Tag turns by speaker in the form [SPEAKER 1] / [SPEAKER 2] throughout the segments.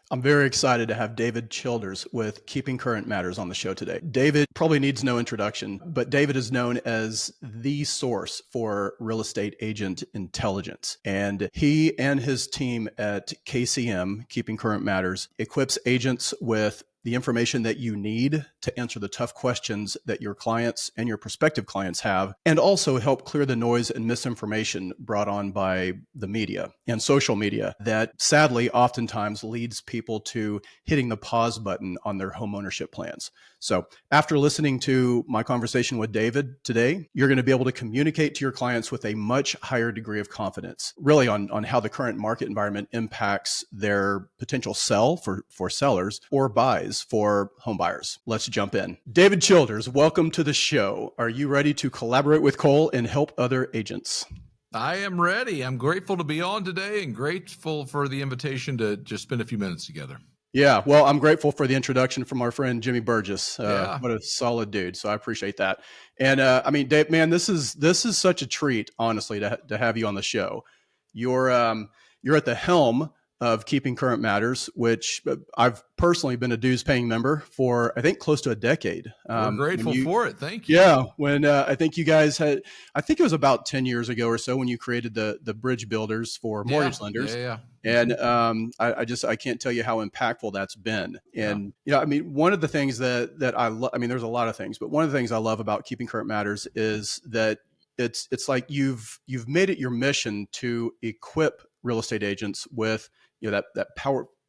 [SPEAKER 1] I'm very excited to have David Childers with Keeping Current Matters on the show today. David probably needs no introduction, but David is known as the source for real estate agent intelligence. And he and his team at KCM, Keeping Current Matters, equips agents with the information that you need to answer the tough questions that your clients and your prospective clients have, and also help clear the noise and misinformation brought on by the media and social media that sadly oftentimes leads people to hitting the pause button on their home ownership plans. So after listening to my conversation with David today, you're going to be able to communicate to your clients with a much higher degree of confidence, really on how the current market environment impacts their potential sell for sellers or buys for home buyers. Let's jump in. David Childers, welcome to the show. Are you ready to collaborate with Cole and help other agents?
[SPEAKER 2] I am ready. I'm grateful to be on today and grateful for the invitation to just spend a few minutes together.
[SPEAKER 1] Yeah, well, I'm grateful for the introduction from our friend Jimmy Burgess.
[SPEAKER 2] Yeah.
[SPEAKER 1] What a solid dude. So I appreciate that. And I mean, Dave, man, this is such a treat, honestly, to have you on the show. You're at the helm of Keeping Current Matters, which I've personally been a dues paying member for, I think, close to a decade.
[SPEAKER 2] We're grateful for it. Thank you.
[SPEAKER 1] Yeah, when I think you guys had, I think it was about 10 years ago or so when you created the bridge builders for mortgage lenders.
[SPEAKER 2] Yeah.
[SPEAKER 1] And I can't tell you how impactful that's been. And I mean, one of the things that I love, I mean, there's a lot of things, but one of the things I love about Keeping Current Matters is that it's like you've made it your mission to equip real estate agents with that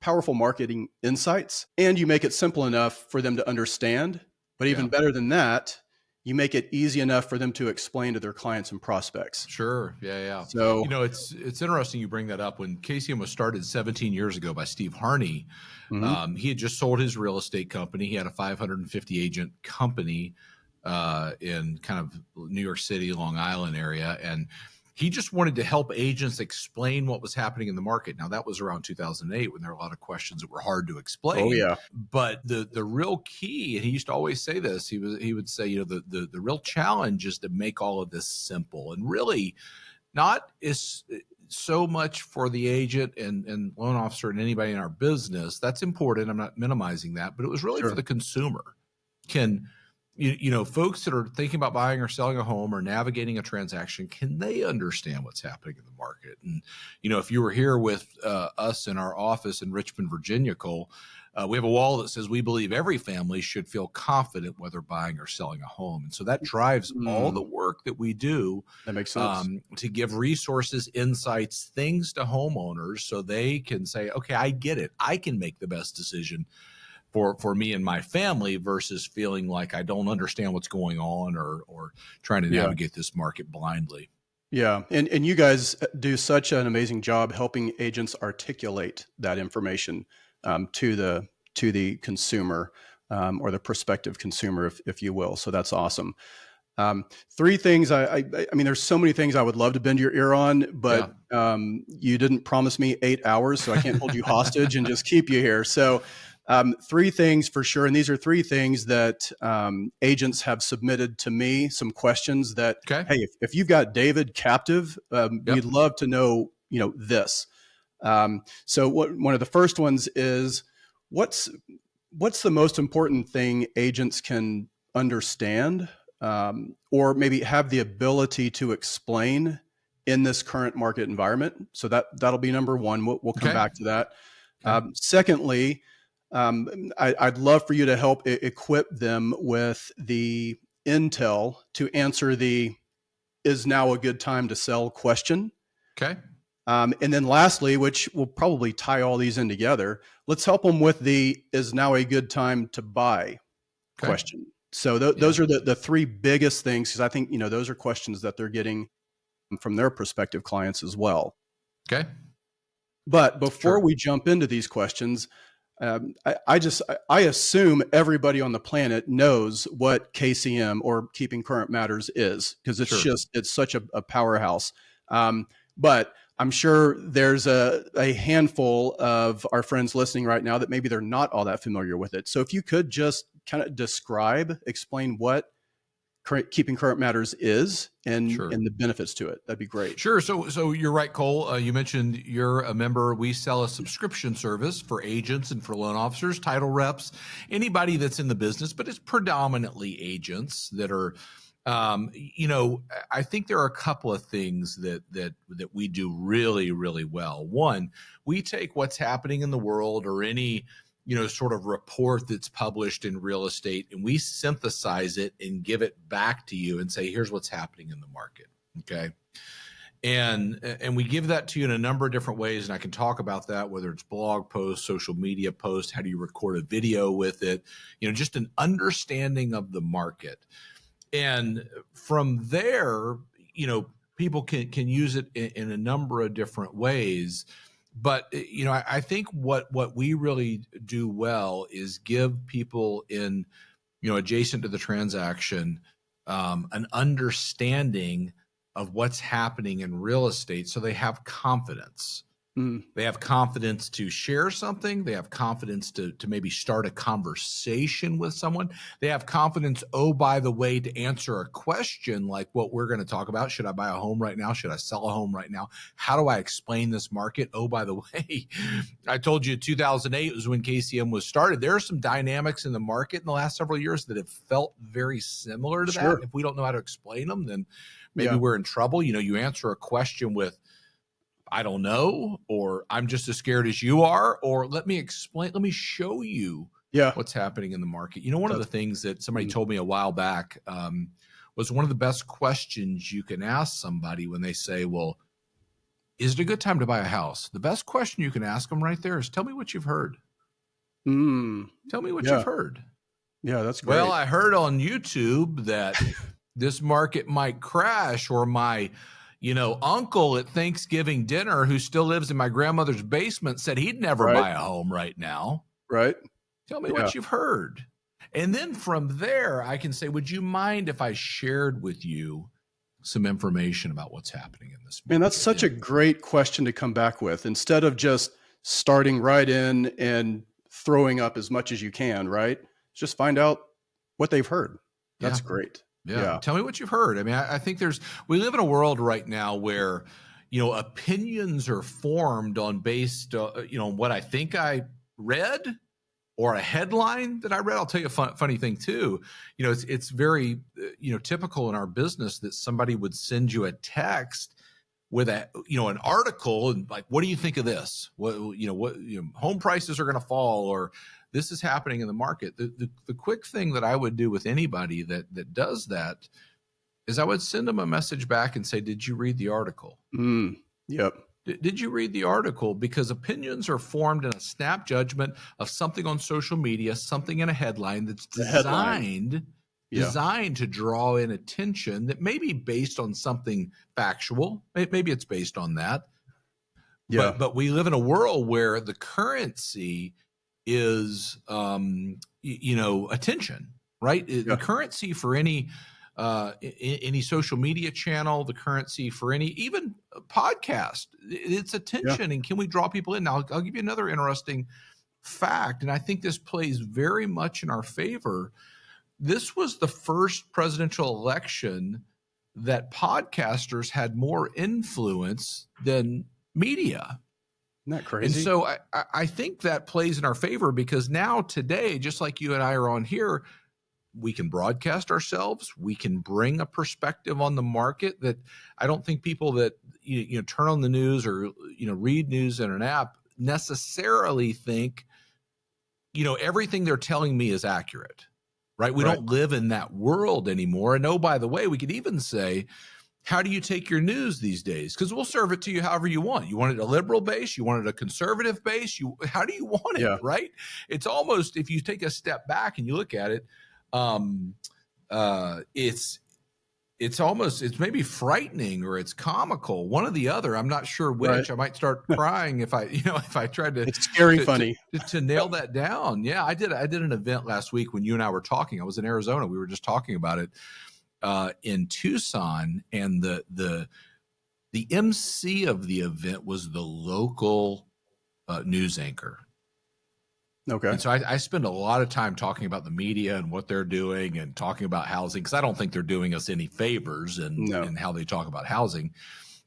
[SPEAKER 1] powerful marketing insights, and you make it simple enough for them to understand. But even better than that, you make it easy enough for them to explain to their clients and prospects.
[SPEAKER 2] Sure. Yeah.
[SPEAKER 1] So,
[SPEAKER 2] it's interesting you bring that up. When KCM was started 17 years ago by Steve Harney, he had just sold his real estate company. He had a 550 agent company in kind of New York City, Long Island area. And he just wanted to help agents explain what was happening in the market. Now, that was around 2008 when there were a lot of questions that were hard to explain.
[SPEAKER 1] Oh, yeah.
[SPEAKER 2] But the real key, and he used to always say this, he would say, the real challenge is to make all of this simple, and really not is so much for the agent and loan officer and anybody in our business. That's important. I'm not minimizing that, but it was really for the consumer. Folks that are thinking about buying or selling a home or navigating a transaction, can they understand what's happening in the market? And, if you were here with us in our office in Richmond, Virginia, Cole, we have a wall that says we believe every family should feel confident whether buying or selling a home. And so that drives all the work that we do.
[SPEAKER 1] That makes sense.
[SPEAKER 2] To give resources, insights, things to homeowners so they can say, okay, I get it. I can make the best decision for me and my family versus feeling like I don't understand what's going on or trying to navigate this market blindly.
[SPEAKER 1] Yeah. And you guys do such an amazing job helping agents articulate that information to the consumer or the prospective consumer, if you will. So that's awesome. Three things. I mean, there's so many things I would love to bend your ear on, but you didn't promise me 8 hours, so I can't hold you hostage and just keep you here. So three things for sure. And these are three things that agents have submitted to me, some questions that, hey, if you've got David captive, we'd love to know, this. So one of the first ones is what's the most important thing agents can understand or maybe have the ability to explain in this current market environment? So that'll be number one. We'll come back to that. Secondly, I'd love for you to help equip them with the intel to answer the "is now a good time to sell" question.
[SPEAKER 2] Okay.
[SPEAKER 1] And then lastly, which will probably tie all these in together, let's help them with the "is now a good time to buy" question. So those are the three biggest things, because I think, those are questions that they're getting from their prospective clients as well.
[SPEAKER 2] Okay.
[SPEAKER 1] But before we jump into these questions, I assume everybody on the planet knows what KCM or Keeping Current Matters is, because it's such a powerhouse. But I'm sure there's a handful of our friends listening right now that maybe they're not all that familiar with it. So if you could just kind of explain what keeping current matters is, and
[SPEAKER 2] Sure.
[SPEAKER 1] the benefits to it. That'd be great.
[SPEAKER 2] Sure. So you're right, Cole. You mentioned you're a member. We sell a subscription service for agents and for loan officers, title reps, anybody that's in the business, but it's predominantly agents that are, I think there are a couple of things that we do really, really well. One, we take what's happening in the world or any sort of report that's published in real estate, and we synthesize it and give it back to you and say, here's what's happening in the market. Okay. And we give that to you in a number of different ways. And I can talk about that, whether it's blog posts, social media posts, how do you record a video with it, just an understanding of the market. And from there, people can use it in a number of different ways. But, I think what we really do well is give people in, adjacent to the transaction, an understanding of what's happening in real estate, so they have confidence. They have confidence to share something. They have confidence to maybe start a conversation with someone. They have confidence, oh, by the way, to answer a question like what we're going to talk about. Should I buy a home right now? Should I sell a home right now? How do I explain this market? Oh, by the way, I told you 2008 was when KCM was started. There are some dynamics in the market in the last several years that have felt very similar to that. If we don't know how to explain them, then maybe we're in trouble. You answer a question with, I don't know, or I'm just as scared as you are, or let me explain, let me show you what's happening in the market. One of the things that somebody told me a while back was one of the best questions you can ask somebody when they say, well, is it a good time to buy a house? The best question you can ask them right there is, tell me what you've heard. Tell me what you've heard.
[SPEAKER 1] Yeah, that's great.
[SPEAKER 2] Well, I heard on YouTube that this market might crash, or my uncle at Thanksgiving dinner who still lives in my grandmother's basement said he'd never buy a home right now.
[SPEAKER 1] Right.
[SPEAKER 2] Tell me what you've heard. And then from there, I can say, would you mind if I shared with you some information about what's happening in this market?
[SPEAKER 1] Man, that's such a great question to come back with. Instead of just starting right in and throwing up as much as you can, right? Just find out what they've heard. That's great.
[SPEAKER 2] Yeah. Tell me what you've heard. I mean, I think we live in a world right now where, opinions are formed on based, on what I think I read or a headline that I read. I'll tell you a funny thing too. It's very, typical in our business that somebody would send you a text with an article and like, what do you think of this? Home prices are going to fall, or this is happening in the market. The quick thing that I would do with anybody that does that is I would send them a message back and say, did you read the article?
[SPEAKER 1] Yep.
[SPEAKER 2] Did you read the article? Because opinions are formed in a snap judgment of something on social media, something in a headline that's designed to draw in attention that may be based on something factual. Maybe it's based on that.
[SPEAKER 1] Yeah.
[SPEAKER 2] But we live in a world where the currency is, attention, right? The currency for any social media channel, the currency for any, even podcast, it's attention. And can we draw people in? Now, I'll give you another interesting fact, and I think this plays very much in our favor. This was the first presidential election that podcasters had more influence than media.
[SPEAKER 1] Isn't that crazy?
[SPEAKER 2] And so I think that plays in our favor, because now today, just like you and I are on here, we can broadcast ourselves. We can bring a perspective on the market that I don't think people that turn on the news or read news in an app necessarily think everything they're telling me is accurate, right? We don't live in that world anymore. And oh, by the way, we could even say, how do you take your news these days? Because we'll serve it to you however you want. You want it a liberal base? You want it a conservative base? How do you want it, right? It's almost, if you take a step back and you look at it, it's maybe frightening or it's comical, one or the other. I'm not sure which. I might start crying if I tried to.
[SPEAKER 1] It's scary funny
[SPEAKER 2] to nail that down. Yeah, I did an event last week when you and I were talking. I was in Arizona. We were just talking about it in Tucson, and the MC of the event was the local news anchor.
[SPEAKER 1] Okay.
[SPEAKER 2] And so I spend a lot of time talking about the media and what they're doing and talking about housing, because I don't think they're doing us any favors
[SPEAKER 1] No.
[SPEAKER 2] in how they talk about housing.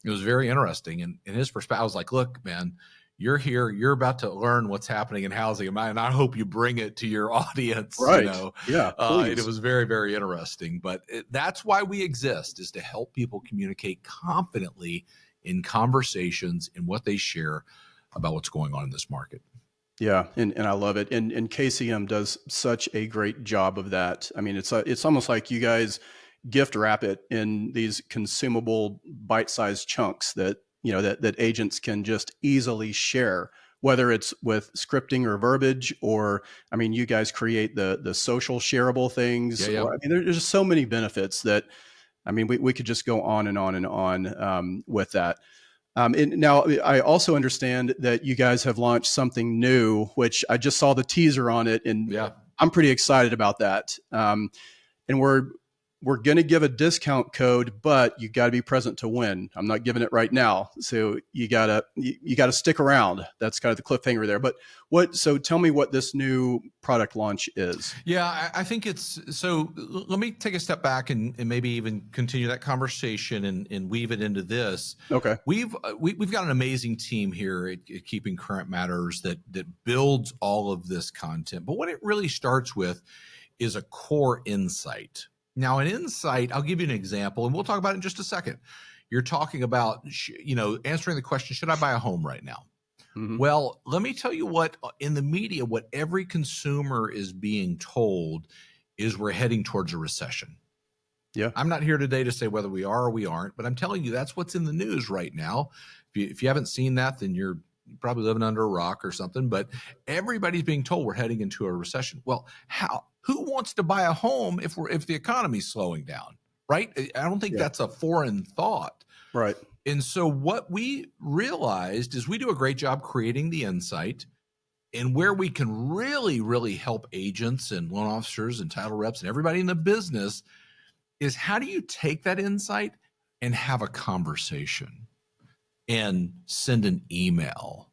[SPEAKER 2] It was very interesting. And in his perspective, I was like, look, man, you're here, you're about to learn what's happening in housing. And I hope you bring it to your audience, you
[SPEAKER 1] Right.
[SPEAKER 2] know.
[SPEAKER 1] Yeah,
[SPEAKER 2] And it
[SPEAKER 1] please.
[SPEAKER 2] was very, very interesting. But that's why we exist, is to help people communicate confidently in conversations and what they share about what's going on in this market.
[SPEAKER 1] Yeah, and I love it. And KCM does such a great job of that. I mean, it's almost like you guys gift wrap it in these consumable bite-sized chunks that, that agents can just easily share, whether it's with scripting or verbiage, or I mean, you guys create the social shareable things,
[SPEAKER 2] Yeah, yeah.
[SPEAKER 1] or I mean, there's just so many benefits that, I mean, we could just go on and on and on with that. And now I also understand that you guys have launched something new, which I just saw the teaser on it, and
[SPEAKER 2] Yeah.
[SPEAKER 1] I'm pretty excited about that. And we're going to give a discount code, but you got to be present to win. I'm not giving it right now, so you gotta stick around. That's kind of the cliffhanger there. But so tell me what this new product launch is.
[SPEAKER 2] Yeah, I think it's so. Let me take a step back and maybe even continue that conversation and weave it into this.
[SPEAKER 1] Okay.
[SPEAKER 2] We've got an amazing team here at Keeping Current Matters that builds all of this content. But what it really starts with is a core insight. Now, an insight, I'll give you an example, and we'll talk about it in just a second. You're talking about, answering the question, should I buy a home right now?
[SPEAKER 1] Mm-hmm.
[SPEAKER 2] Well, let me tell you what, in the media, what every consumer is being told is we're heading towards a recession.
[SPEAKER 1] Yeah.
[SPEAKER 2] I'm not here today to say whether we are or we aren't, but I'm telling you that's what's in the news right now. If you haven't seen that, then you're probably living under a rock or something. But everybody's being told we're heading into a recession. Well, who wants to buy a home if the economy's slowing down, right? I don't think
[SPEAKER 1] Yeah.
[SPEAKER 2] that's a foreign thought.
[SPEAKER 1] Right.
[SPEAKER 2] And so what we realized is we do a great job creating the insight, and where we can really, really help agents and loan officers and title reps and everybody in the business is, how do you take that insight and have a conversation and send an email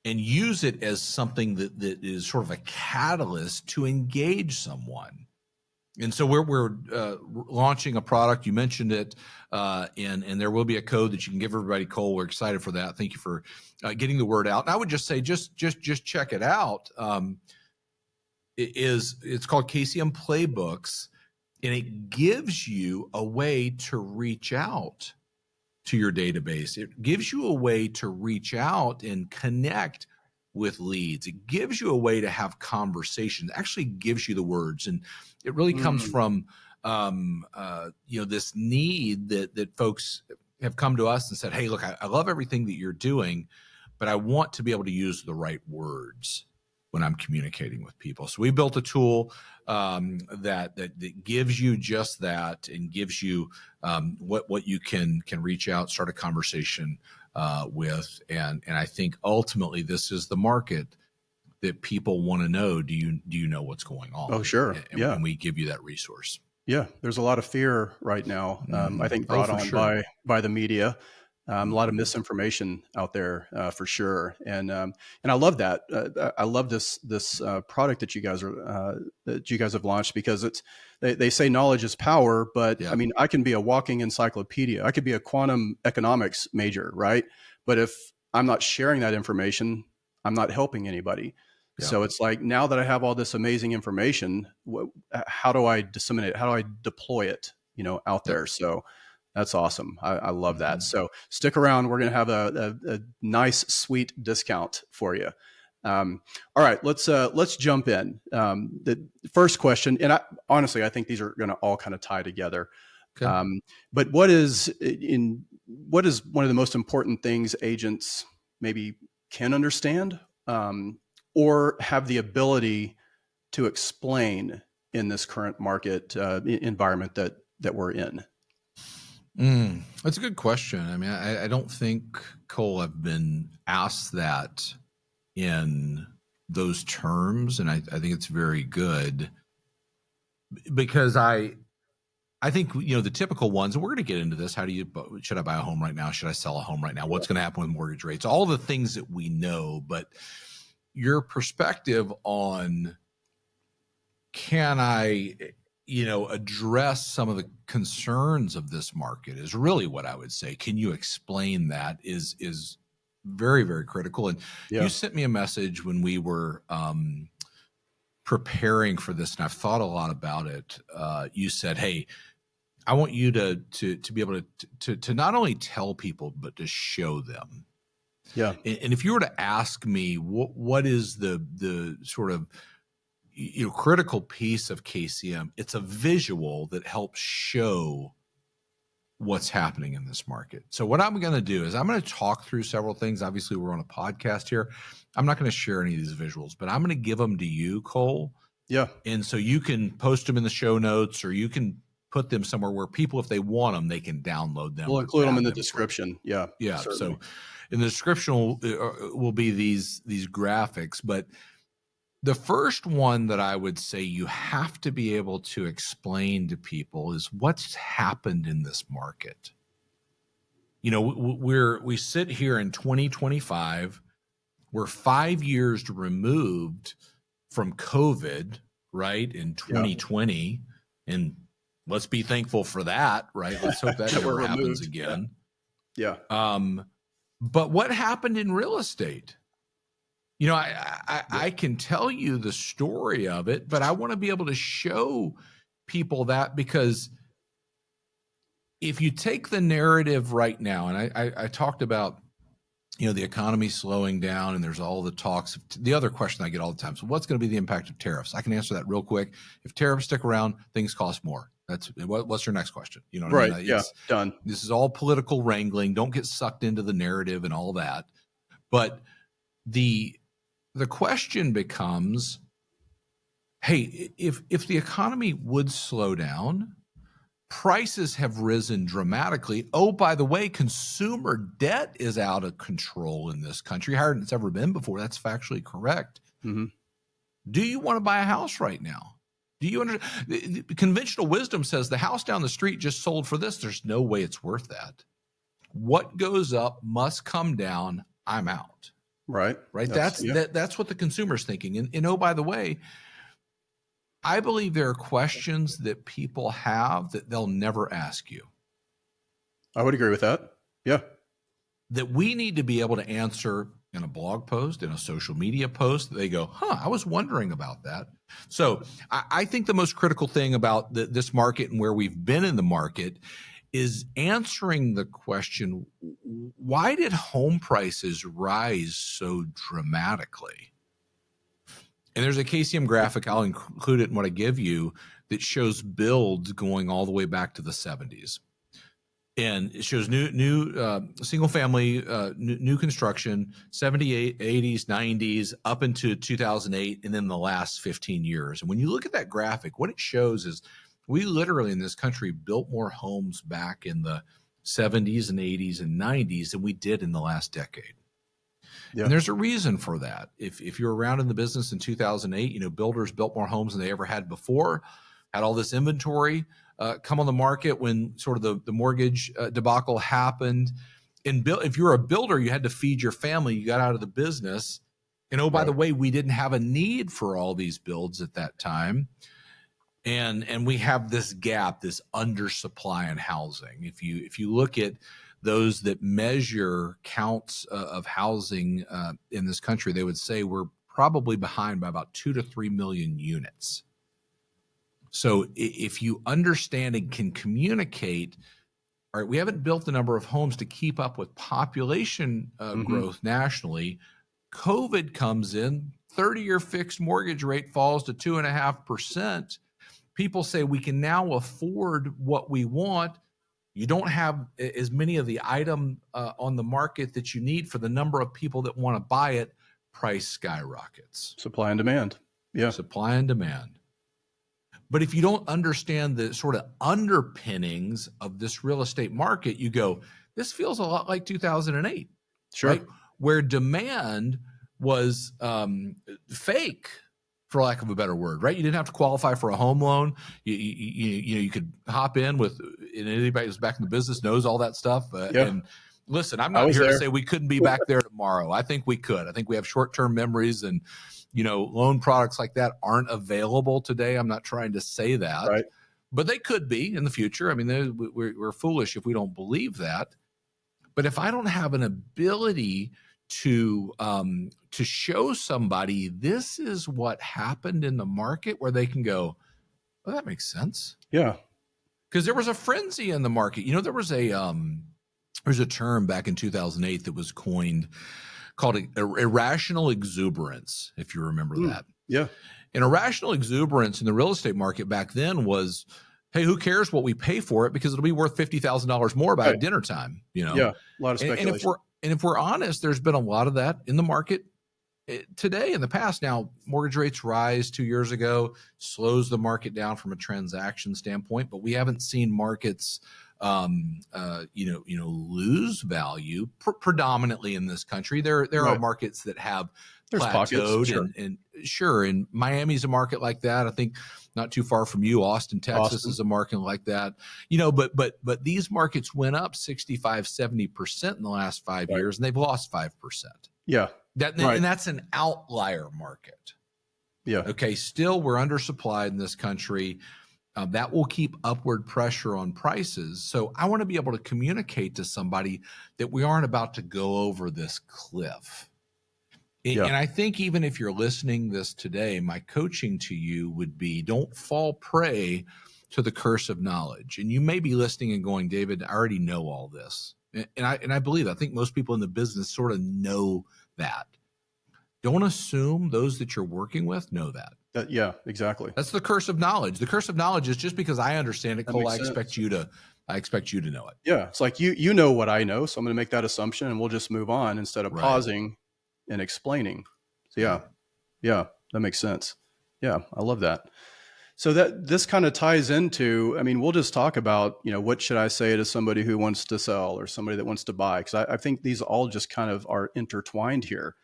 [SPEAKER 2] and use it as something that is sort of a catalyst to engage someone? And so we're launching a product. You mentioned it, and there will be a code that you can give everybody. Cole, we're excited for that. Thank you for getting the word out. And I would just say, just check it out. It's called KCM Playbooks, and it gives you a way to reach out to your database. It gives you a way to reach out and connect with leads. It gives you a way to have conversations. It actually gives you the words, and it really comes from this need that folks have come to us and said, "Hey, look, I love everything that you're doing, but I want to be able to use the right words when I'm communicating with people." So we built a tool that gives you just that, and gives you what you can reach out, start a conversation with, and I think ultimately this is the market that people want to know. Do you know what's going on?
[SPEAKER 1] Oh, sure. Yeah.
[SPEAKER 2] And we give you that resource.
[SPEAKER 1] Yeah, there's a lot of fear right now. I think
[SPEAKER 2] Oh,
[SPEAKER 1] brought
[SPEAKER 2] for
[SPEAKER 1] on
[SPEAKER 2] sure.
[SPEAKER 1] by the media. A lot of
[SPEAKER 2] Mhm.
[SPEAKER 1] misinformation out there for sure, and I love that. I love this product that you guys have launched, because they say knowledge is power, but
[SPEAKER 2] Yeah.
[SPEAKER 1] I mean, I can be a walking encyclopedia. I could be a quantum economics major, right? But if I'm not sharing that information, I'm not helping anybody.
[SPEAKER 2] Yeah.
[SPEAKER 1] So it's like, now that I have all this amazing information, how do I disseminate it? How do I deploy it, out
[SPEAKER 2] Yep.
[SPEAKER 1] there? So that's awesome. I love that.
[SPEAKER 2] Mhm.
[SPEAKER 1] So stick around. We're going to have a nice, sweet discount for you. All right, let's jump in. The first question, and honestly, I think these are going to all kind of tie together.
[SPEAKER 2] Okay.
[SPEAKER 1] But what is one of the most important things agents maybe can understand, or have the ability to explain in this current market environment that we're in?
[SPEAKER 2] That's a good question. I mean, I don't think, Cole, I've been asked that in those terms, and I think it's very good, because I think, the typical ones, and we're going to get into this. Should I buy a home right now? Should I sell a home right now? What's going to happen with mortgage rates? All the things that we know. But your perspective on, can I, address some of the concerns of this market is really what I would say. Can you explain that is very, very critical. And you
[SPEAKER 1] Yeah.
[SPEAKER 2] sent me a message when we were preparing for this, and I've thought a lot about it. You said, hey, I want you to be able to not only tell people, but to show them.
[SPEAKER 1] Yeah.
[SPEAKER 2] And if you were to ask me what is the sort of critical piece of KCM, it's a visual that helps show what's happening in this market. So what I'm going to do is I'm going to talk through several things. Obviously, we're on a podcast here. I'm not going to share any of these visuals, but I'm going to give them to you, Cole.
[SPEAKER 1] Yeah.
[SPEAKER 2] And so you can post them in the show notes, or you can put them somewhere where people, if they want them, they can download them.
[SPEAKER 1] We'll include them in the description. Yeah.
[SPEAKER 2] Yeah.
[SPEAKER 1] Certainly.
[SPEAKER 2] So in the description will be these graphics, but the first one that I would say you have to be able to explain to people is what's happened in this market. We sit here in 2025. We're 5 years removed from COVID, right? In 2020. Yeah. And let's be thankful for that, right? Let's hope that never happens again.
[SPEAKER 1] Yeah.
[SPEAKER 2] But what happened in real estate? I can tell you the story of it, but I want to be able to show people that, because if you take the narrative right now, and I talked about, the economy slowing down, and there's all the talks. The other question I get all the time, so what's going to be the impact of tariffs? I can answer that real quick. If tariffs stick around, things cost more. What's your next question? You know what
[SPEAKER 1] right.
[SPEAKER 2] I mean?
[SPEAKER 1] Yeah. Done.
[SPEAKER 2] This is all political wrangling. Don't get sucked into the narrative and all that. But the question becomes, hey, if the economy would slow down, prices have risen dramatically. Oh, by the way, consumer debt is out of control in this country, higher than it's ever been before. That's factually correct.
[SPEAKER 1] Mm-hmm.
[SPEAKER 2] Do you want to buy a house right now? Do you understand? Conventional wisdom says the house down the street just sold for this. There's no way it's worth that. What goes up must come down. I'm out.
[SPEAKER 1] Right.
[SPEAKER 2] That's what the consumer's thinking. And oh, by the way, I believe there are questions that people have that they'll never ask you.
[SPEAKER 1] I would agree with that. Yeah.
[SPEAKER 2] That we need to be able to answer in a blog post, in a social media post. They go, I was wondering about that. So I think the most critical thing about this market and where we've been in the market is answering the question, why did home prices rise so dramatically? And there's a KCM graphic, I'll include it in what I give you, that shows builds going all the way back to the 70s. And it shows new single family, new construction, 78, 80s, 90s, up into 2008, and then the last 15 years. And when you look at that graphic, what it shows is we literally in this country built more homes back in the 70s and 80s and 90s than we did in the last decade. Yeah. And there's a reason for that. If you're around in the business in 2008, builders built more homes than they ever had before, had all this inventory come on the market when sort of the mortgage debacle happened. And if you were a builder, you had to feed your family. You got out of the business. And oh, by the way, we didn't have a need for all these builds at that time. And we have this gap, this undersupply in housing. If you look at those that measure counts of housing in this country, they would say we're probably behind by about 2 to 3 million units. So if you understand and can communicate, all right, we haven't built the number of homes to keep up with population growth nationally. COVID comes in, 30-year fixed mortgage rate falls to 2.5%. People say we can now afford what we want. You don't have as many of the item on the market that you need for the number of people that want to buy it. Price skyrockets.
[SPEAKER 1] Supply and demand. Yeah.
[SPEAKER 2] Supply and demand. But if you don't understand the sort of underpinnings of this real estate market, you go, this feels a lot like 2008.
[SPEAKER 1] Sure.
[SPEAKER 2] Right? Where demand was fake, for lack of a better word, right? You didn't have to qualify for a home loan. You could hop in with, and anybody who's back in the business knows all that stuff. And Listen, I'm
[SPEAKER 1] I
[SPEAKER 2] not
[SPEAKER 1] was
[SPEAKER 2] here to
[SPEAKER 1] there.
[SPEAKER 2] say we couldn't be back there tomorrow. I think we could. I think we have short-term memories, and loan products like that aren't available today. I'm not trying to say that,
[SPEAKER 1] Right.
[SPEAKER 2] but they could be in the future. I mean, we're foolish if we don't believe that. But if I don't have an ability to show somebody this is what happened in the market, where they can go, well, that makes sense.
[SPEAKER 1] Yeah.
[SPEAKER 2] Because there was a frenzy in the market. There's a term back in 2008 that was coined called irrational exuberance, if you remember that.
[SPEAKER 1] Yeah.
[SPEAKER 2] And irrational exuberance in the real estate market back then was, hey, who cares what we pay for it, because it'll be worth $50,000 more by
[SPEAKER 1] Right.
[SPEAKER 2] dinner time,
[SPEAKER 1] Yeah. A lot of
[SPEAKER 2] And
[SPEAKER 1] speculation.
[SPEAKER 2] if we're honest, there's been a lot of that in the market today. In the past, now mortgage rates rise 2 years ago, slows the market down from a transaction standpoint, but we haven't seen markets lose value predominantly in this country. There are
[SPEAKER 1] Right.
[SPEAKER 2] markets that have
[SPEAKER 1] There's pockets.
[SPEAKER 2] plateaued,
[SPEAKER 1] Sure.
[SPEAKER 2] and sure, and Miami's a market like that. I think not too far from you, Austin, Texas
[SPEAKER 1] Austin.
[SPEAKER 2] is a market like that. But these markets went up 65, 70% in the last 5
[SPEAKER 1] Right.
[SPEAKER 2] years, and they've lost 5%.
[SPEAKER 1] Yeah. Right.
[SPEAKER 2] And that's an outlier market.
[SPEAKER 1] Yeah.
[SPEAKER 2] Okay, still we're undersupplied in this country. That will keep upward pressure on prices. So I want to be able to communicate to somebody that we aren't about to go over this cliff.
[SPEAKER 1] Yeah.
[SPEAKER 2] And I think even if you're listening this today, my coaching to you would be, don't fall prey to the curse of knowledge. And you may be listening and going, David, I already know all this. And I believe, I think most people in the business sort of know that. Don't assume those that you're working with know that.
[SPEAKER 1] Yeah, exactly.
[SPEAKER 2] That's the curse of knowledge. The curse of knowledge is just because I understand it,
[SPEAKER 1] That
[SPEAKER 2] Cole,
[SPEAKER 1] makes
[SPEAKER 2] I
[SPEAKER 1] sense.
[SPEAKER 2] expect you to know it.
[SPEAKER 1] Yeah. It's like you know what I know, so I'm going to make that assumption and we'll just move on instead of
[SPEAKER 2] Right.
[SPEAKER 1] pausing and explaining. So yeah, that makes sense. Yeah, I love that. So that this kind of ties into, I mean, we'll just talk about, what should I say to somebody who wants to sell or somebody that wants to buy? Because I think these all just kind of are intertwined here.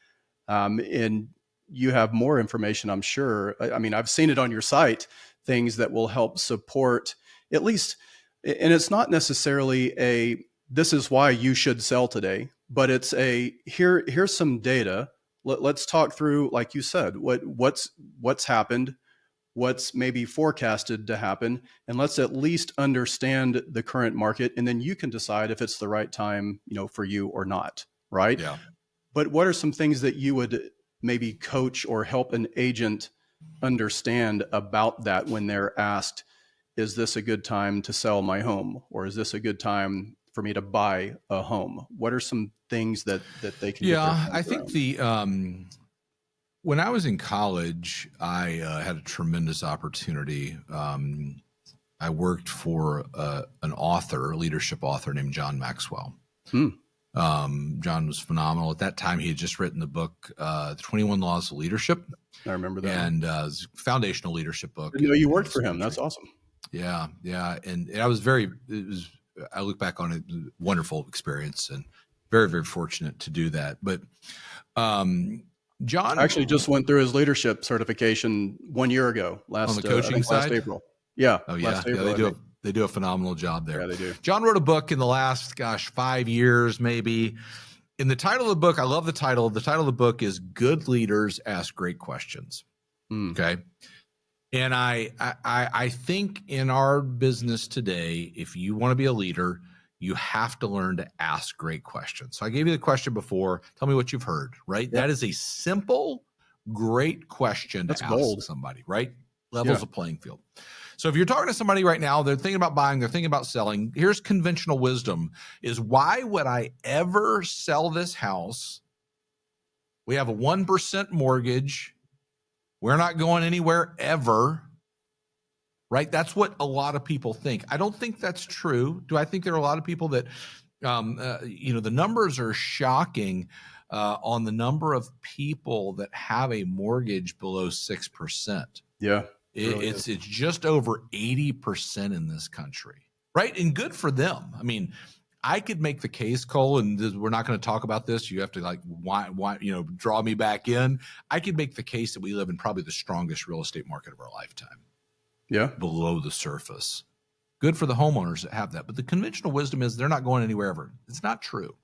[SPEAKER 1] And you have more information, I'm sure. I mean, I've seen it on your site, things that will help support at least, and it's not necessarily this is why you should sell today, but it's here's some data. Let's talk through, like you said, what's happened, what's maybe forecasted to happen, and let's at least understand the current market, and then you can decide if it's the right time, for you or not, right?
[SPEAKER 2] Yeah.
[SPEAKER 1] But what are some things that you would maybe coach or help an agent understand about that when they're asked, is this a good time to sell my home? Or is this a good time for me to buy a home? What are some things that they can get their
[SPEAKER 2] Yeah,
[SPEAKER 1] hands
[SPEAKER 2] I think
[SPEAKER 1] around?
[SPEAKER 2] when I was in college, I had a tremendous opportunity. I worked for an author, a leadership author named John Maxwell. John was phenomenal. At that time, he had just written the book, The 21 Laws of Leadership.
[SPEAKER 1] I remember that.
[SPEAKER 2] And it was a foundational leadership book.
[SPEAKER 1] I didn't know you worked for him. That's awesome.
[SPEAKER 2] Yeah. And I look back on it, wonderful experience, and very, very fortunate to do that. But John
[SPEAKER 1] actually just went through his leadership certification 1 year ago,
[SPEAKER 2] on the coaching side.
[SPEAKER 1] last April. Yeah.
[SPEAKER 2] Oh yeah.
[SPEAKER 1] Last April,
[SPEAKER 2] they do a phenomenal job there.
[SPEAKER 1] Yeah, they do.
[SPEAKER 2] John wrote a book in the last, 5 years, maybe. In the title of the book, I love the title. The title of the book is Good Leaders Ask Great Questions. Okay. And I think in our business today, if you want to be a leader, you have to learn to ask great questions. So I gave you the question before. Tell me what you've heard, right? Yep. That is a simple, great question to ask somebody, right? Levels a playing field. So if you're talking to somebody right now, they're thinking about buying, they're thinking about selling. Here's conventional wisdom: is why would I ever sell this house? We have a 1% mortgage. We're not going anywhere ever, right? That's what a lot of people think. I don't think that's true. Do I think there are a lot of people that, the numbers are shocking on the number of people that have a mortgage below 6%.
[SPEAKER 1] Yeah.
[SPEAKER 2] It's just over 80% in this country, right? And good for them. I mean, I could make the case, Cole, and we're not going to talk about this. You have to why draw me back in. I could make the case that we live in probably the strongest real estate market of our lifetime.
[SPEAKER 1] Yeah.
[SPEAKER 2] Below the surface. Good for the homeowners that have that. But the conventional wisdom is they're not going anywhere ever. It's not true.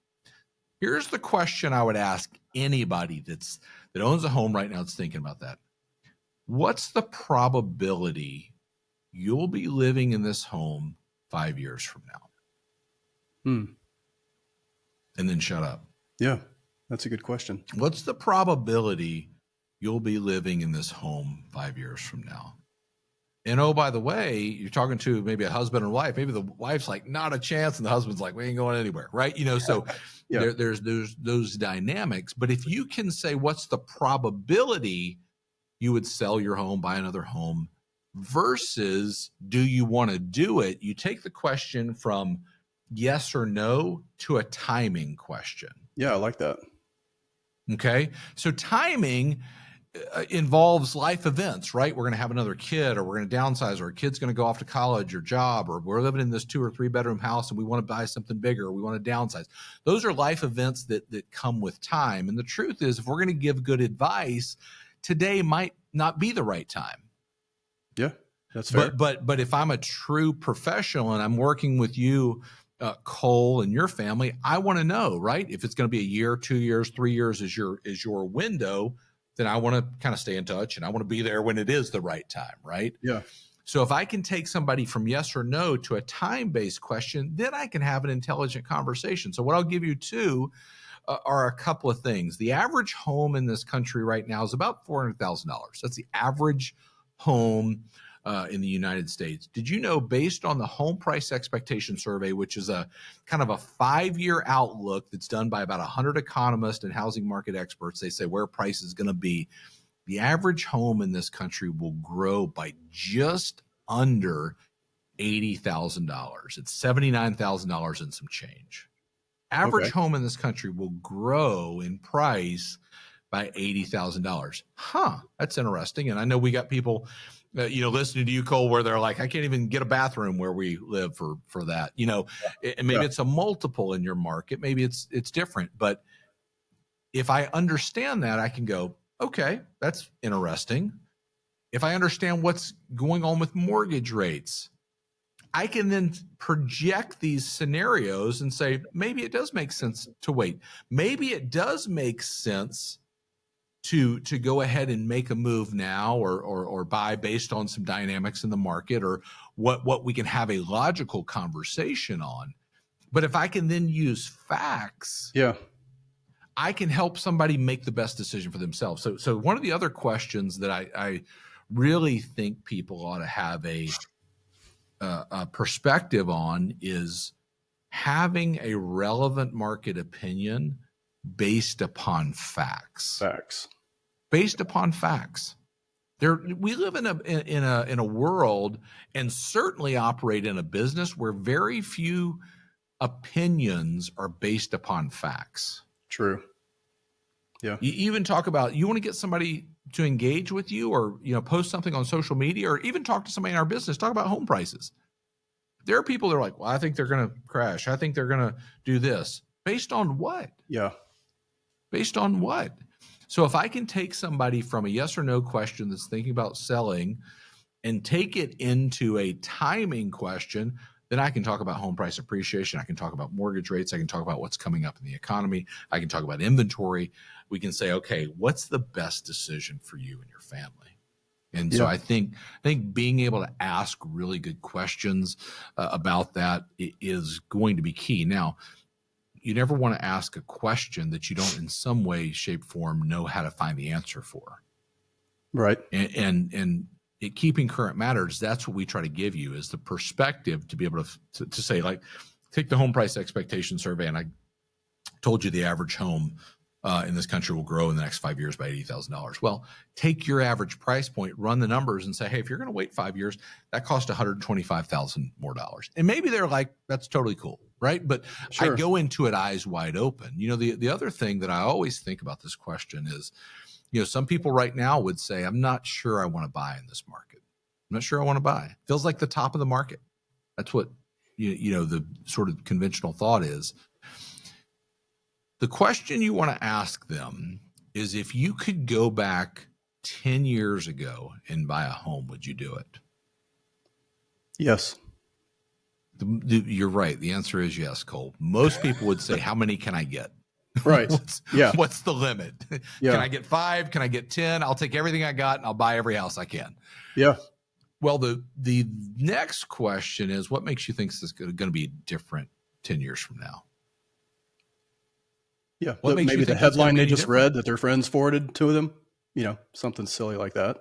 [SPEAKER 2] Here's the question I would ask anybody that owns a home right now that's thinking about that. What's the probability you'll be living in this home 5 years from now? And then shut up.
[SPEAKER 1] Yeah, that's a good question.
[SPEAKER 2] What's the probability you'll be living in this home 5 years from now? And oh, by the way, you're talking to maybe a husband and wife. Maybe the wife's like, not a chance. And the husband's like, we ain't going anywhere. Right. So
[SPEAKER 1] Yeah.
[SPEAKER 2] there's those dynamics. But if you can say, what's the probability you would sell your home, buy another home versus do you want to do it? You take the question from yes or no to a timing question.
[SPEAKER 1] Yeah, I like that.
[SPEAKER 2] Okay. So timing involves life events, right? We're going to have another kid, or we're going to downsize, or a kid's going to go off to college or job, or we're living in this 2 or 3 bedroom house and we want to buy something bigger, or we want to downsize. Those are life events that come with time. And the truth is, if we're going to give good advice, today might not be the right time.
[SPEAKER 1] Yeah, that's fair.
[SPEAKER 2] But if I'm a true professional and I'm working with you, Cole, and your family, I want to know, right? If it's going to be a year, 2 years, 3 years is your window, then I want to kind of stay in touch and I want to be there when it is the right time, right?
[SPEAKER 1] Yeah.
[SPEAKER 2] So if I can take somebody from yes or no to a time-based question, then I can have an intelligent conversation. So what I'll give you too are a couple of things. The average home in this country right now is about $400,000. That's the average home in the United States. Did you know, based on the home price expectation survey, which is a kind of a 5-year outlook that's done by about 100 economists and housing market experts, they say where price is going to be, the average home in this country will grow by just under $80,000. It's $79,000 and some change. Average home in this country will grow in price by $80,000. That's interesting. And I know we got people listening to you, Cole, where they're like, I can't even get a bathroom where we live for that, and maybe it's a multiple in your market. Maybe it's different. But if I understand that, I can go, okay, that's interesting. If I understand what's going on with mortgage rates, I can then project these scenarios and say, maybe it does make sense to wait. Maybe it does make sense to go ahead and make a move now or buy based on some dynamics in the market, or what we can have a logical conversation on. But if I can then use facts, I can help somebody make the best decision for themselves. So one of the other questions that I really think people ought to have a perspective on is having a relevant market opinion based upon facts. Based upon facts. We live in a world, and certainly operate in a business where very few opinions are based upon facts.
[SPEAKER 1] True. Yeah.
[SPEAKER 2] You even talk about, you want to get somebody to engage with you, or post something on social media, or even talk to somebody in our business, talk about home prices. There are people that are like, well, I think they're going to crash. I think they're going to do this. Based on what?
[SPEAKER 1] Yeah.
[SPEAKER 2] Based on what? So if I can take somebody from a yes or no question that's thinking about selling and take it into a timing question, then I can talk about home price appreciation. I can talk about mortgage rates. I can talk about what's coming up in the economy. I can talk about inventory. We can say, okay, what's the best decision for you and your family? And so I think being able to ask really good questions about that is going to be key. Now, you never want to ask a question that you don't in some way, shape, form know how to find the answer for.
[SPEAKER 1] Right.
[SPEAKER 2] And keeping current matters, that's what we try to give you, is the perspective to be able to say, like, take the home price expectation survey, and I told you the average home in this country will grow in the next 5 years by $80,000. Well, take your average price point, run the numbers, and say, hey, if you're going to wait 5 years, that costs $125,000 more dollars. And maybe they're like, that's totally cool, right? But sure. I go into it eyes wide open. The other thing that I always think about this question is, some people right now would say, I'm not sure I want to buy in this market. I'm not sure I want to buy. Feels like the top of the market. That's what the sort of conventional thought is. The question you want to ask them is, if you could go back 10 years ago and buy a home, would you do it?
[SPEAKER 1] Yes.
[SPEAKER 2] You're right. The answer is yes, Cole. Most people would say, how many can I get?
[SPEAKER 1] Right. Yeah.
[SPEAKER 2] What's the limit? Can
[SPEAKER 1] Yeah.
[SPEAKER 2] I get 5? Can I get 10? I'll take everything I got and I'll buy every house I can.
[SPEAKER 1] Yeah.
[SPEAKER 2] Well, the next question is, what makes you think this is going to be different 10 years from now?
[SPEAKER 1] Yeah.
[SPEAKER 2] What makes you
[SPEAKER 1] Maybe the
[SPEAKER 2] think that's going to
[SPEAKER 1] headline
[SPEAKER 2] be
[SPEAKER 1] they
[SPEAKER 2] any
[SPEAKER 1] just
[SPEAKER 2] different?
[SPEAKER 1] read that their friends forwarded to them, something silly like that.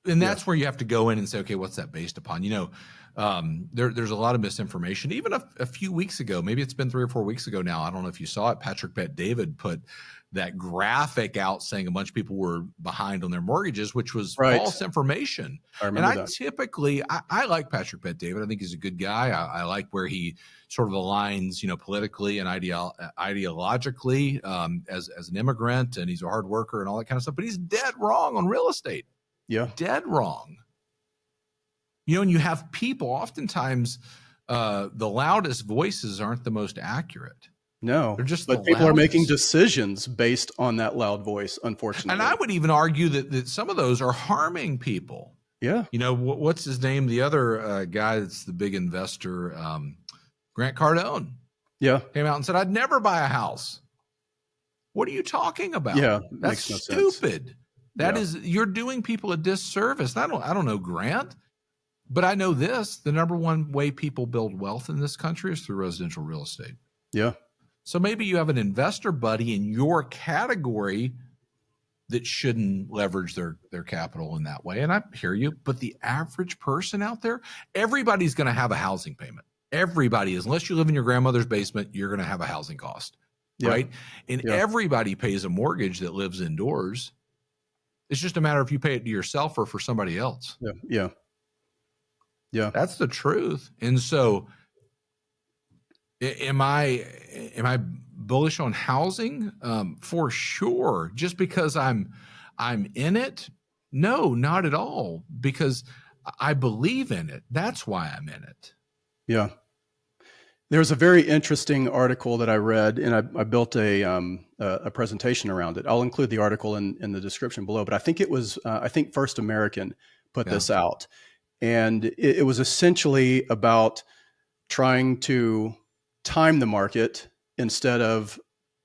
[SPEAKER 2] And
[SPEAKER 1] Yeah.
[SPEAKER 2] that's where you have to go in and say, okay, what's that based upon? There's a lot of misinformation. Even a few weeks ago, maybe it's been 3 or 4 weeks ago now. I don't know if you saw it. Patrick Bet David put that graphic out saying a bunch of people were behind on their mortgages, which was
[SPEAKER 1] Right.
[SPEAKER 2] false information.
[SPEAKER 1] I
[SPEAKER 2] And
[SPEAKER 1] remember that.
[SPEAKER 2] typically, I like Patrick Bet David. I think he's a good guy. I like where he sort of aligns, politically and ideologically, as an immigrant, and he's a hard worker and all that kind of stuff. But he's dead wrong on real estate.
[SPEAKER 1] Yeah.
[SPEAKER 2] Dead wrong. And you have people, oftentimes the loudest voices aren't the most accurate.
[SPEAKER 1] No,
[SPEAKER 2] They're just
[SPEAKER 1] but
[SPEAKER 2] the
[SPEAKER 1] people are making
[SPEAKER 2] loudest.
[SPEAKER 1] decisions based on that loud voice, unfortunately.
[SPEAKER 2] And I would even argue that some of those are harming people.
[SPEAKER 1] Yeah.
[SPEAKER 2] What's his name? The other guy that's the big investor, Grant Cardone,
[SPEAKER 1] Yeah.
[SPEAKER 2] came out and said, I'd never buy a house. What are you talking about?
[SPEAKER 1] Yeah.
[SPEAKER 2] That's
[SPEAKER 1] Makes no sense.
[SPEAKER 2] stupid. That is, you're doing people a disservice. I don't know Grant, but I know this: the number one way people build wealth in this country is through residential real estate.
[SPEAKER 1] Yeah.
[SPEAKER 2] So maybe you have an investor buddy in your category that shouldn't leverage their capital in that way. And I hear you, but the average person out there, everybody's going to have a housing payment. Everybody is. Unless you live in your grandmother's basement, you're going to have a housing cost, right? And everybody pays a mortgage that lives indoors. It's just a matter if you pay it to yourself or for somebody else.
[SPEAKER 1] Yeah. Yeah. Yeah.
[SPEAKER 2] That's the truth. And so am I bullish on housing? For sure. Just because I'm in it? No, not at all. Because I believe in it. That's why I'm in it.
[SPEAKER 1] Yeah. There's a very interesting article that I read, and I built a presentation around it. I'll include the article in the description below, but I think it was, I think First American put this out. And it was essentially about trying to time the market instead of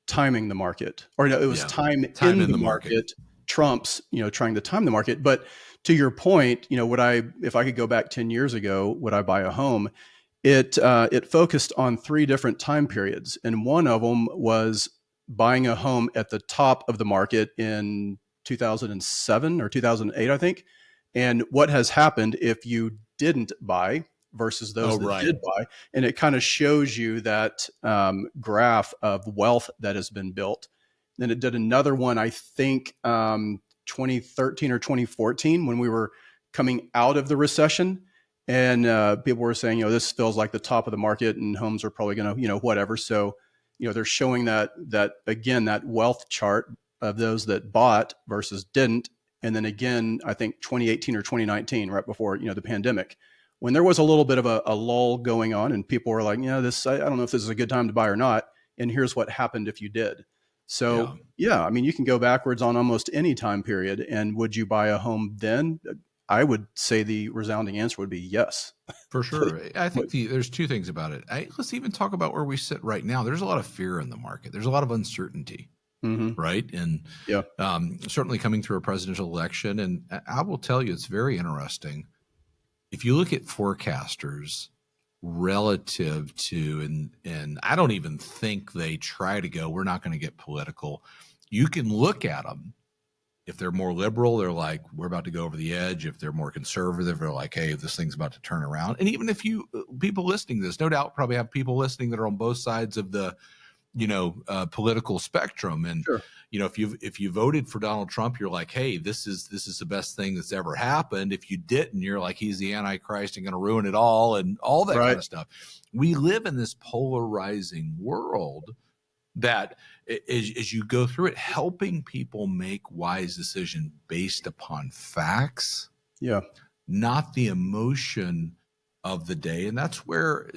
[SPEAKER 1] timing the market. Or no, it was time in the market trumps, trying to time the market. But to your point, if I could go back 10 years ago, would I buy a home? It focused on 3 different time periods. And one of them was buying a home at the top of the market in 2007 or 2008, I think. And what has happened if you didn't buy versus those that did buy. And it kind of shows you that graph of wealth that has been built. Then it did another one, I think 2013 or 2014, when we were coming out of the recession. And people were saying, this feels like the top of the market and homes are probably going to, whatever. So, they're showing that again, that wealth chart of those that bought versus didn't. And then again, I think 2018 or 2019, right before, the pandemic, when there was a little bit of a lull going on and people were like, I don't know if this is a good time to buy or not. And here's what happened if you did. So, I mean, you can go backwards on almost any time period. And would you buy a home then? I would say the resounding answer would be yes.
[SPEAKER 2] For sure. I think there's 2 things about it. Let's even talk about where we sit right now. There's a lot of fear in the market. There's a lot of uncertainty. Mm-hmm. Right. And certainly coming through a presidential election. And I will tell you, it's very interesting. If you look at forecasters relative to, and I don't even think they try to go, we're not going to get political. You can look at them. If they're more liberal, they're like, we're about to go over the edge. If they're more conservative, they're like, hey, this thing's about to turn around. And even if people listening to this, no doubt probably have people listening that are on both sides of the, political spectrum. And, if you voted for Donald Trump, you're like, hey, this is the best thing that's ever happened. If you didn't, you're like, he's the Antichrist and going to ruin it all and all that kind of stuff. We live in this polarizing world that as you go through it, helping people make wise decisions based upon facts, not the emotion of the day. And that's where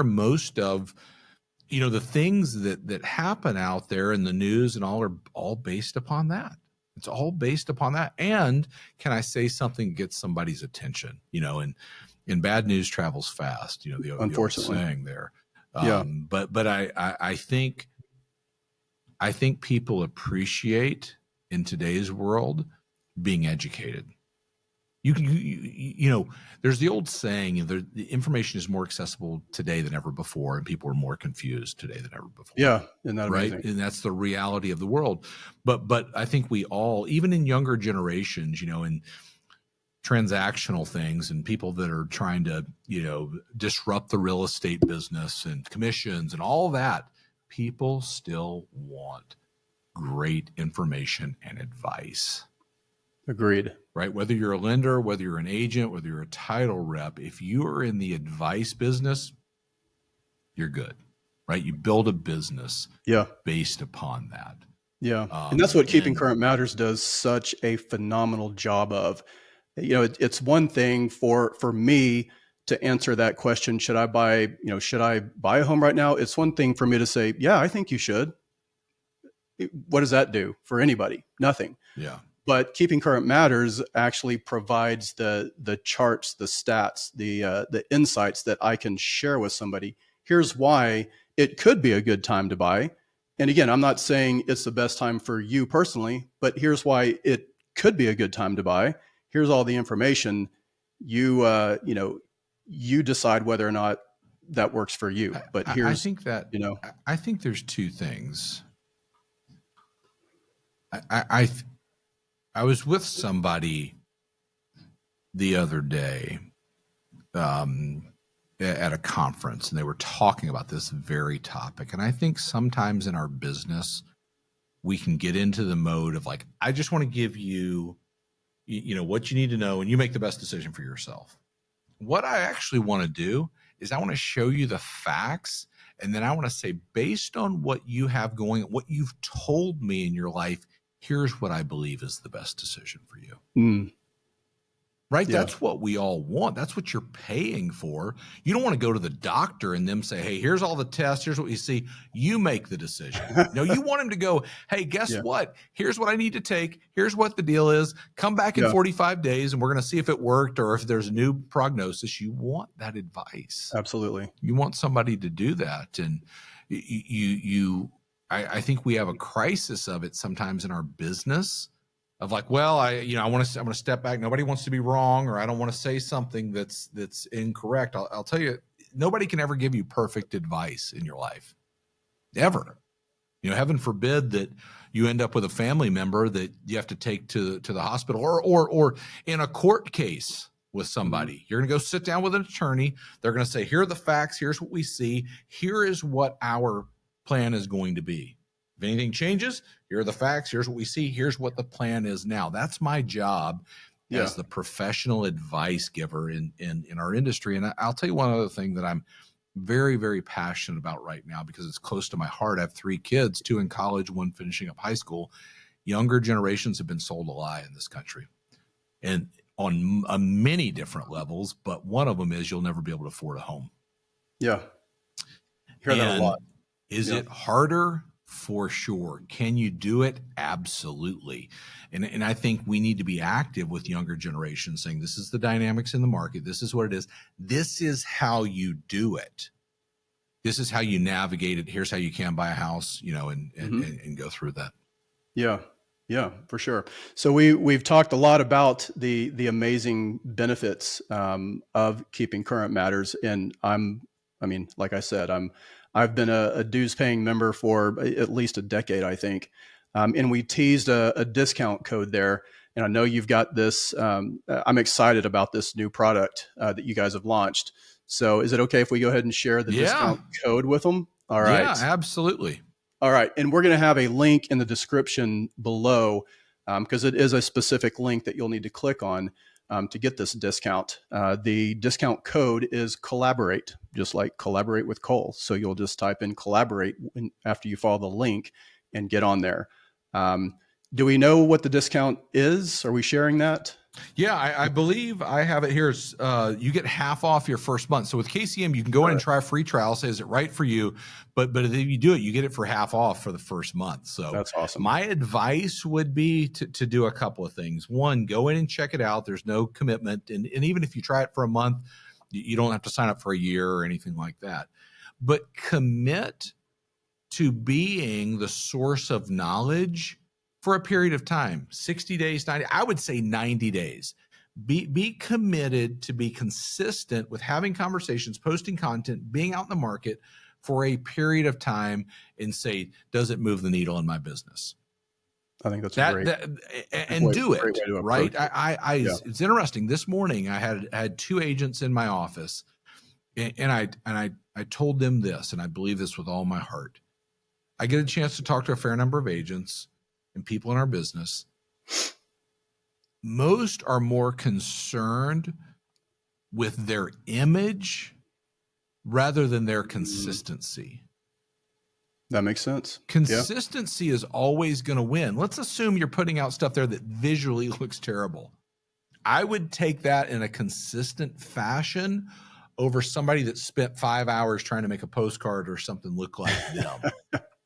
[SPEAKER 2] most of, the things that happen out there in the news and all are all based upon that. It's all based upon that. And can I say something that gets somebody's attention? And bad news travels fast, the old saying there. But I think I think people appreciate in today's world being educated. You know, there's the old saying, the information is more accessible today than ever before, and people are more confused today than ever before.
[SPEAKER 1] Yeah. Isn't that
[SPEAKER 2] Right.
[SPEAKER 1] amazing?
[SPEAKER 2] And that's the reality of the world. But I think we all, even in younger generations, you know, in transactional things and people that are trying to, you know, disrupt the real estate business and commissions and all that, people still want great information and advice.
[SPEAKER 1] Agreed.
[SPEAKER 2] Right? Whether you're a lender, whether you're an agent, whether you're a title rep, if you are in the advice business, you're good. Right? You build a business
[SPEAKER 1] Yeah.
[SPEAKER 2] based upon that.
[SPEAKER 1] Yeah. And that's what Keeping
[SPEAKER 2] And
[SPEAKER 1] Current Matters does such a phenomenal job of. You know, it's one thing for me to answer that question, should I buy, should I buy a home right now? It's one thing for me to say, yeah, I think you should. What does that do for anybody? Nothing.
[SPEAKER 2] yeah,
[SPEAKER 1] But Keeping Current Matters actually provides the charts, the stats, the insights that I can share with somebody. Here's why it could be a good time to buy. And again, I'm not saying it's the best time for you personally, but here's why it could be a good time to buy. Here's all the information. You decide whether or not that works for you. But
[SPEAKER 2] I
[SPEAKER 1] here's,
[SPEAKER 2] think that
[SPEAKER 1] you know,
[SPEAKER 2] I think there's two things. I was with somebody the other day at a conference, and they were talking about this very topic. And I think sometimes in our business, we can get into the mode of like, I just want to give you, you know, what you need to know, and you make the best decision for yourself. What I actually want to do is I want to show you the facts, and then I want to say, based on what you have going, what you've told me in your life, here's what I believe is the best decision for you. Right?
[SPEAKER 1] Yeah.
[SPEAKER 2] That's what we all want. That's what you're paying for. You don't want to go to the doctor and them say, hey, here's all the tests. Here's what you see. You make the decision. No, you want him to go, hey, guess
[SPEAKER 1] Yeah.
[SPEAKER 2] what? Here's what I need to take. Here's what the deal is. Come back in 45 days and we're going to see if it worked or if there's a new prognosis. You want that advice.
[SPEAKER 1] Absolutely.
[SPEAKER 2] You want somebody to do that. And I think we have a crisis of it sometimes in our business. Of like, well, I'm going to step back. Nobody wants to be wrong, or I don't want to say something that's incorrect. I'll tell you, nobody can ever give you perfect advice in your life, ever. You know, heaven forbid that you end up with a family member that you have to take to the hospital, or in a court case with somebody. You're going to go sit down with an attorney. They're going to say, here are the facts. Here's what we see. Here is what our plan is going to be. If anything changes, here are the facts. Here's what we see. Here's what the plan is now. That's my job as the professional advice giver in our industry. And I'll tell you one other thing that I'm very, very passionate about right now because it's close to my heart. I have 3 kids, 2 in college, 1 finishing up high school. Younger generations have been sold a lie in this country, and on many different levels. But one of them is you'll never be able to afford a home.
[SPEAKER 1] Yeah. Hear that a lot.
[SPEAKER 2] Is it harder? For sure. Can you do it? Absolutely. And I think we need to be active with younger generations saying, this is the dynamics in the market. This is what it is. This is how you do it. This is how you navigate it. Here's how you can buy a house, you know, and go through that.
[SPEAKER 1] Yeah. Yeah, for sure. So we've talked a lot about the amazing benefits of Keeping Current Matters. And like I said, I've been a dues paying member for at least a decade, I think. And we teased a discount code there. And I know you've got this. I'm excited about this new product that you guys have launched. So is it okay if we go ahead and share the discount code with them? All right.
[SPEAKER 2] Yeah, absolutely.
[SPEAKER 1] All right. And we're going to have a link in the description below because it is a specific link that you'll need to click on to get this discount. The discount code is collaborate, just like collaborate with Cole. So you'll just type in collaborate after you follow the link and get on there. Do we know what the discount is? Are we sharing that?
[SPEAKER 2] Yeah, I believe I have it here. You get half off your first month. So with KCM, you can go in and try a free trial. Say, is it right for you? But if you do it, you get it for half off for the first month. So
[SPEAKER 1] that's awesome.
[SPEAKER 2] My advice would be to do a couple of things. One, go in and check it out. There's no commitment. And even if you try it for a month, you don't have to sign up for a year or anything like that. But commit to being the source of knowledge for a period of time, 60 days, 90, I would say 90 days. Be committed to be consistent with having conversations, posting content, being out in the market for a period of time, and say, does it move the needle in my business?
[SPEAKER 1] I think that's a great
[SPEAKER 2] do it,
[SPEAKER 1] way to
[SPEAKER 2] right?
[SPEAKER 1] approach it. Yeah.
[SPEAKER 2] It's interesting. This morning I had two agents in my office, and I told them this, and I believe this with all my heart. I get a chance to talk to a fair number of agents and people in our business. Most are more concerned with their image rather than their consistency.
[SPEAKER 1] That makes sense.
[SPEAKER 2] Consistency is always going to win. Let's assume you're putting out stuff there that visually looks terrible. I would take that in a consistent fashion over somebody that spent 5 hours trying to make a postcard or something look like them.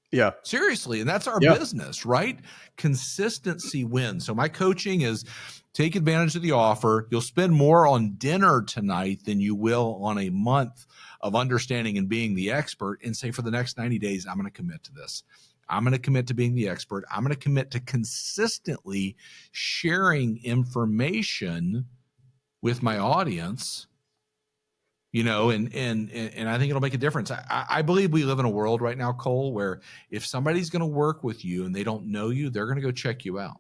[SPEAKER 1] Yeah.
[SPEAKER 2] Seriously. And that's our business, right? Consistency wins. So my coaching is take advantage of the offer. You'll spend more on dinner tonight than you will on a month of understanding and being the expert, and say, for the next 90 days, I'm going to commit to this. I'm going to commit to being the expert. I'm going to commit to consistently sharing information with my audience, you know, and I think it'll make a difference. I believe we live in a world right now, Cole, where if somebody's going to work with you and they don't know you, they're going to go check you out.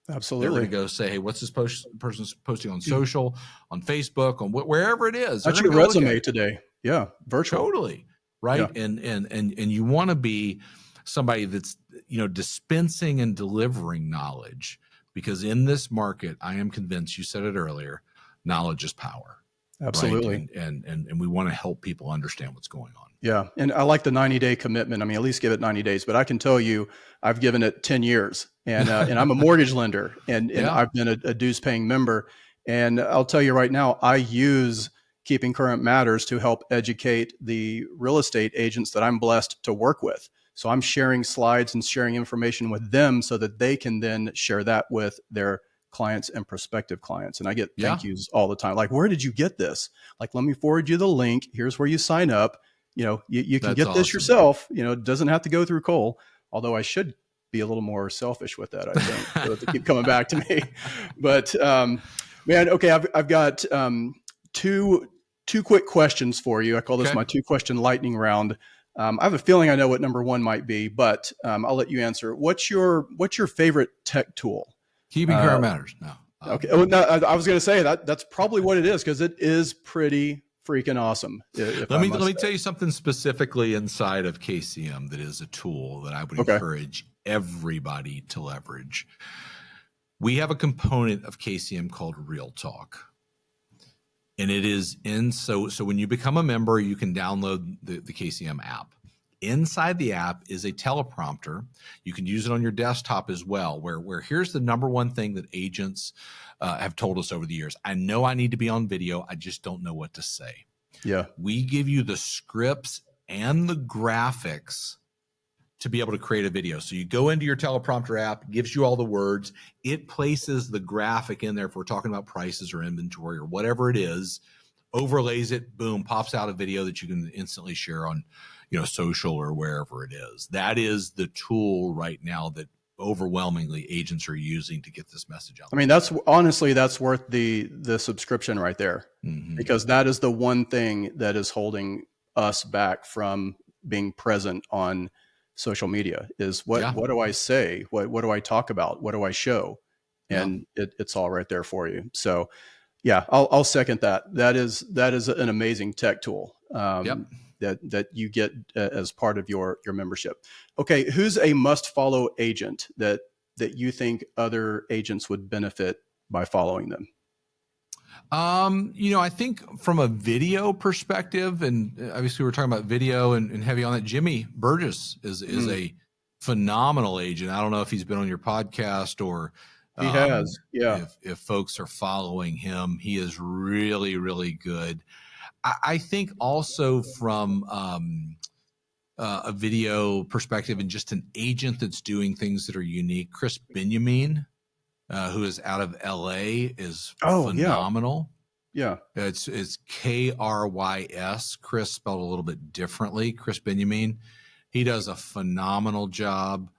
[SPEAKER 1] Absolutely.
[SPEAKER 2] They're going to go say, hey, what's this person's posting on social, on Facebook, on wherever it is.
[SPEAKER 1] That's your resume today. Yeah. Virtual.
[SPEAKER 2] Totally. Right. Yeah. And you want to be somebody that's, you know, dispensing and delivering knowledge, because in this market, I am convinced, you said it earlier, knowledge is power.
[SPEAKER 1] Absolutely.
[SPEAKER 2] Right? And we want to help people understand what's going on.
[SPEAKER 1] Yeah. And I like the 90-day commitment. I mean, at least give it 90 days, but I can tell you, I've given it 10 years and I'm a mortgage lender and I've been a dues paying member. And I'll tell you right now, I use Keeping Current Matters to help educate the real estate agents that I'm blessed to work with. So I'm sharing slides and sharing information with them so that they can then share that with their clients and prospective clients. And I get thank yous all the time. Like, where did you get this? Like, let me forward you the link. Here's where you sign up. You know, you can get this yourself. You know, it doesn't have to go through Cole, although I should be a little more selfish with that, I think, so to keep coming back to me. But man, okay, I've got two quick questions for you. I call this my 2-question lightning round. I have a feeling I know what number one might be, but I'll let you answer. What's your favorite tech tool?
[SPEAKER 2] Keeping Current Matters. No.
[SPEAKER 1] Okay. Oh, no, I was going to say that's probably what it is, because it is pretty freaking awesome.
[SPEAKER 2] Let me tell you something specifically inside of KCM that is a tool that I would encourage everybody to leverage. We have a component of KCM called Real Talk. And it is so when you become a member, you can download the KCM app. Inside the app is a teleprompter. You can use it on your desktop as well, where here's the number one thing that agents have told us over the years. I know I need to be on video. I just don't know what to say.
[SPEAKER 1] Yeah.
[SPEAKER 2] We give you the scripts and the graphics to be able to create a video. So you go into your teleprompter app, gives you all the words. It places the graphic in there if we're talking about prices or inventory or whatever it is, overlays it, boom, pops out a video that you can instantly share on, you know, social or wherever it is. That is the tool right now that overwhelmingly agents are using to get this message out.
[SPEAKER 1] I mean, that's honestly, that's worth the subscription right there, because that is the one thing that is holding us back from being present on social media is what do I say? What do I talk about? What do I show? And it's all right there for you. So yeah, I'll second that. That is an amazing tech tool that you get as part of your membership. Okay. Who's a must follow agent that you think other agents would benefit by following them?
[SPEAKER 2] You know, I think from a video perspective, and obviously we're talking about video and heavy on that, Jimmy Burgess is a phenomenal agent. I don't know if he's been on your podcast or
[SPEAKER 1] he has. Yeah.
[SPEAKER 2] If folks are following him, he is really, really good. I think also from a video perspective and just an agent that's doing things that are unique, Chris Benjamin, who is out of LA, is phenomenal.
[SPEAKER 1] Yeah.
[SPEAKER 2] It's Krys, Chris spelled a little bit differently. Chris Benjamin. He does a phenomenal job.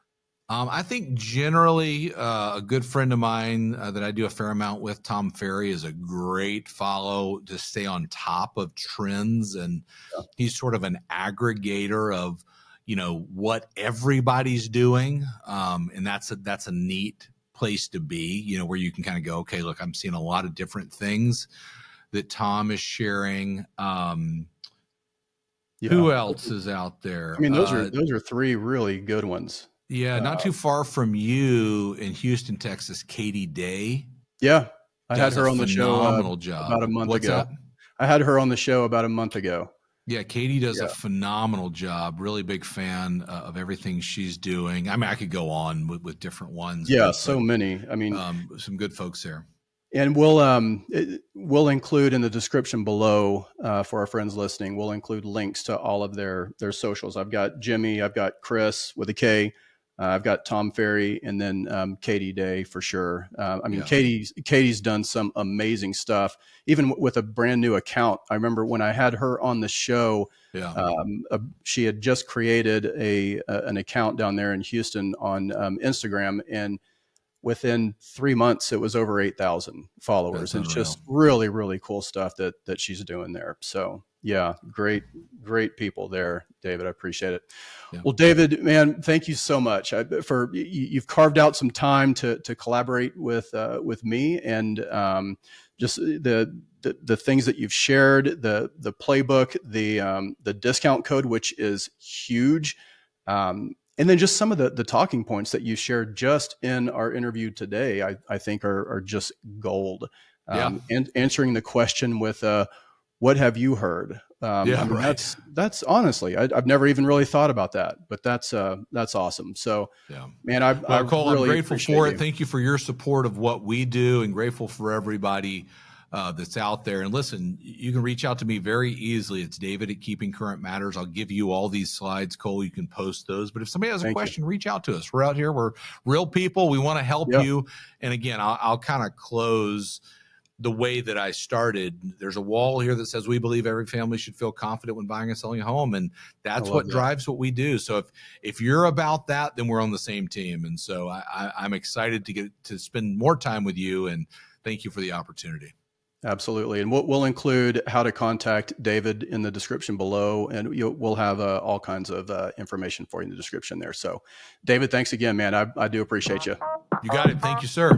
[SPEAKER 2] I think generally a good friend of mine that I do a fair amount with, Tom Ferry, is a great follow to stay on top of trends. And he's sort of an aggregator of, what everybody's doing. And that's a neat place to be, where you can kind of go, okay, look, I'm seeing a lot of different things that Tom is sharing.
[SPEAKER 1] Yeah.
[SPEAKER 2] Who else is out
[SPEAKER 1] I
[SPEAKER 2] there?
[SPEAKER 1] mean, those are three really good ones.
[SPEAKER 2] Yeah, not too far from you in Houston, Texas, Katie Day
[SPEAKER 1] Yeah. I had
[SPEAKER 2] does a
[SPEAKER 1] her on the show
[SPEAKER 2] phenomenal
[SPEAKER 1] about a
[SPEAKER 2] job.
[SPEAKER 1] month
[SPEAKER 2] What's
[SPEAKER 1] ago.
[SPEAKER 2] that?
[SPEAKER 1] I had her on the show about a month ago.
[SPEAKER 2] Yeah, Katie does a
[SPEAKER 1] Yeah.
[SPEAKER 2] phenomenal job. Really big fan of everything she's doing. I mean, I could go on with different ones,
[SPEAKER 1] Yeah.
[SPEAKER 2] but
[SPEAKER 1] So many. I mean,
[SPEAKER 2] some good folks there.
[SPEAKER 1] and we'll include in the description below for our friends listening. We'll include links to all of their socials. I've got Jimmy, I've got Chris with a K, I've got Tom Ferry, and then Katie Day for sure. I mean,
[SPEAKER 2] Yeah,
[SPEAKER 1] Katie's done some amazing stuff, even with a brand new account. I remember when I had her on the show.
[SPEAKER 2] yeah,
[SPEAKER 1] She had just created an account down there in Houston on Instagram, and within 3 months, it was over 8,000
[SPEAKER 2] that's
[SPEAKER 1] followers. And it's
[SPEAKER 2] unreal.
[SPEAKER 1] just really, really cool stuff that she's doing there. So yeah, great people there, David. I appreciate it.
[SPEAKER 2] Yeah,
[SPEAKER 1] Well, David, man, thank you so much for you've carved out some time to collaborate with me, and just the things that you've shared, the playbook, the discount code, which is huge. And then just some of the talking points that you shared just in our interview today, I think are just gold.
[SPEAKER 2] yeah,
[SPEAKER 1] And answering the question with, what have you heard? I
[SPEAKER 2] yeah.
[SPEAKER 1] mean,
[SPEAKER 2] Right.
[SPEAKER 1] that's honestly, I've never even really thought about that, but that's awesome. So,
[SPEAKER 2] Yeah.
[SPEAKER 1] man, I
[SPEAKER 2] Well, Cole, I'm
[SPEAKER 1] really
[SPEAKER 2] grateful
[SPEAKER 1] appreciate
[SPEAKER 2] for it.
[SPEAKER 1] you.
[SPEAKER 2] Thank you for your support of what we do, and grateful for everybody that's out there. And listen, you can reach out to me very easily. It's David at Keeping Current Matters. I'll give you all these slides, Cole. You can post those. But if somebody has a
[SPEAKER 1] Thank you.
[SPEAKER 2] question, reach out to us. We're out here. We're real people. We want to help
[SPEAKER 1] Yeah,
[SPEAKER 2] you. And again, I'll kind of close the way that I started. There's a wall here that says we believe every family should feel confident when buying and selling a home, and
[SPEAKER 1] I
[SPEAKER 2] that's
[SPEAKER 1] love
[SPEAKER 2] what
[SPEAKER 1] that.
[SPEAKER 2] drives what we do. So if you're about that, then we're on the same team. And so I'm excited to get to spend more time with you, and thank you for the opportunity.
[SPEAKER 1] Absolutely. And we'll include how to contact David in the description below, and we'll have all kinds of information for you in the description there. So, David, thanks again, man. I do appreciate you.
[SPEAKER 2] You got it. Thank you, sir.